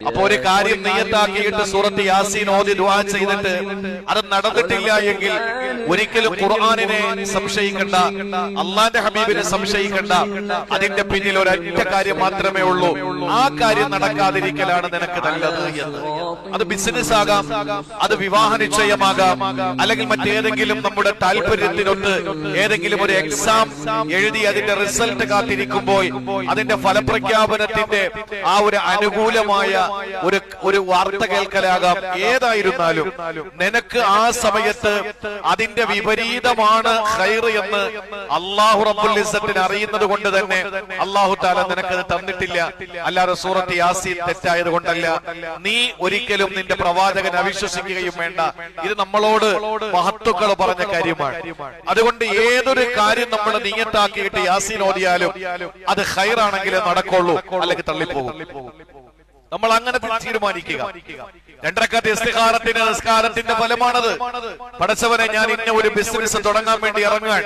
അപ്പൊ ഒരു കാര്യം നിയത്താക്കിയിട്ട് സൂറത്ത് യാസീൻ ഓതി ദുആ ചെയ്തിട്ട് അത് നടന്നിട്ടില്ല എങ്കിൽ ഒരിക്കലും ഖുർആനിനെ സംശയിക്കണ്ട, അള്ളാന്റെ ഹബീബിനെ സംശയിക്കണ്ട. അതിന്റെ പിന്നിൽ ഒരൊറ്റ കാര്യം മാത്രമേ ഉള്ളൂ, ആ കാര്യം നടക്കാതിരിക്കലാണ് നിനക്ക് നല്ലത് എന്ന്. അത് ബിസിനസ് ആകാം, അത് വിവാഹ നിശ്ചയമാകാം, അല്ലെങ്കിൽ മറ്റേതെങ്കിലും നമ്മുടെ താല്പര്യത്തിനൊത്ത് ഏതെങ്കിലും ഒരു എക്സാം എഴുതി അതിന്റെ റിസൾട്ട് കാത്തിരിക്കുമ്പോൾ അതിന്റെ ഫലപ്രഖ്യാപനത്തിന്റെ ആ ഒരു അനുകൂലമായ ഒരു വാർത്ത കേൾക്കലാകാം. ഏതായിരുന്നാലും നിനക്ക് ആ സമയത്ത് അതിന്റെ വിപരീതമാണ് ഖൈർ എന്ന് അല്ലാഹു റബ്ബുൽ ഇസ്സത്തിന് അറിയുന്നത് കൊണ്ട് തന്നെ അല്ലാഹു തആല നിനക്കത് തന്നിട്ടില്ല. അല്ലാതെ സൂറത്ത് യാസീൻ തെറ്റായത് കൊണ്ടല്ല. നീ ഒരിക്കലും നിന്റെ പ്രവാചകൻ അവിശ്വസിക്കുകയും വേണ്ട. ഇത് നമ്മളോട് മഹത്തുക്കൾ പറഞ്ഞ കാര്യമാണ്. അതുകൊണ്ട് ഏതൊരു കാര്യം നമ്മൾ നിയത്താക്കിയിട്ട് യാസീൻ ഓതിയാലും അത് ഖൈറാണെങ്കിലേ നടക്കുള്ളൂ, അല്ലെങ്കിൽ തള്ളിപ്പോകും. നമ്മൾ അങ്ങനെ തീരുമാനിക്കുക. രണ്ടരക്കാത്ത ഇസ്തിഖാറത്തിന്റെ നിസ്കാരത്തിന്റെ ഫലമാണത്. പടച്ചവനെ, ഞാൻ ഇന്ന ഒരു ബിസിനസ് തുടങ്ങാൻ വേണ്ടി ഇറങ്ങാൻ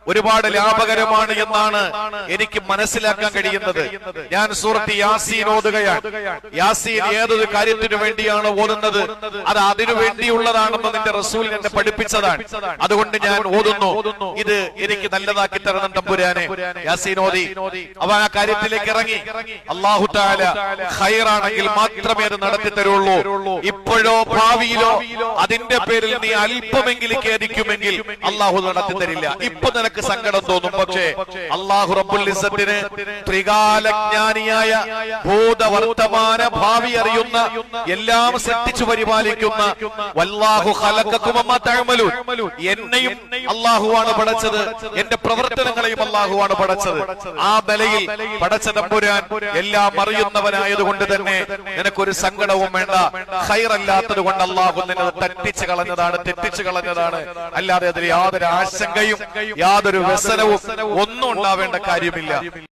ഒരുപാട് ലാഭകരമാണ് എന്നാണ് എനിക്ക് മനസ്സിലാക്കാൻ കഴിയുന്നത്. ഞാൻ സൂറത്ത് യാസീൻ ഓതുകയാണ്. യാസീൻ ഏതൊരു കാര്യത്തിനു വേണ്ടിയാണ് ഓതുന്നത് അത് അതിനു വേണ്ടിയുള്ളതാണെന്ന് നിന്റെ റസൂൽ എന്നെ പഠിപ്പിച്ചതാണ്. അതുകൊണ്ട് ഞാൻ ഓതുന്നു. ഇത് എനിക്ക് നല്ലതാക്കി തരണം തമ്പുരാനെ. യാസീൻ ഓതി അവ ആ കാര്യത്തിലേക്ക് ഇറങ്ങി. അല്ലാഹു തആല ഖൈറാണെങ്കിൽ മാത്രമേ അത് നടത്തി തരുള്ളൂ. ഇപ്പോഴോ ഭാവിയിലോ അതിന്റെ പേരിൽ നീ അല്പമെങ്കിലും ഖേദിക്കുമെങ്കിൽ അല്ലാഹു നടത്തി തരില്ല. ഇപ്പൊ നിനക്ക് സങ്കടം തോന്നും, പക്ഷേ അല്ലാഹു റബ്ബുൽ ഇസ്സത്തിന് ത്രികാലജ്ഞാനിയായ ഭൂതവർത്തമാന ഭാവി അറിയുന്ന എല്ലാം സൃഷ്ടിച്ചു പരിപാലിക്കുന്ന വല്ലാഹു ഖലഖകും വമാ തഅമലൂൻ, എന്നെയും അല്ലാഹുവാണ് പടച്ചത്, എന്റെ പ്രവർത്തനങ്ങളെയും അല്ലാഹുവാണ് പടച്ചത്. ആ നിലയിൽ പടച്ച തമ്പുരാൻ എല്ലാം അറിയുന്നവനായതുകൊണ്ട് തന്നെ നിനക്കൊരു സങ്കടവും വേണ്ട. ഖൈറല്ലാത്തത് കൊണ്ട് അല്ലാഹു നിന്നെ തെറ്റിച്ചു കളഞ്ഞതാണ്. അല്ലാതെ അതിൽ യാതൊരു ആശങ്കയും യാതൊരു വ്യസനവും ഒന്നും ഉണ്ടാവേണ്ട കാര്യമില്ല.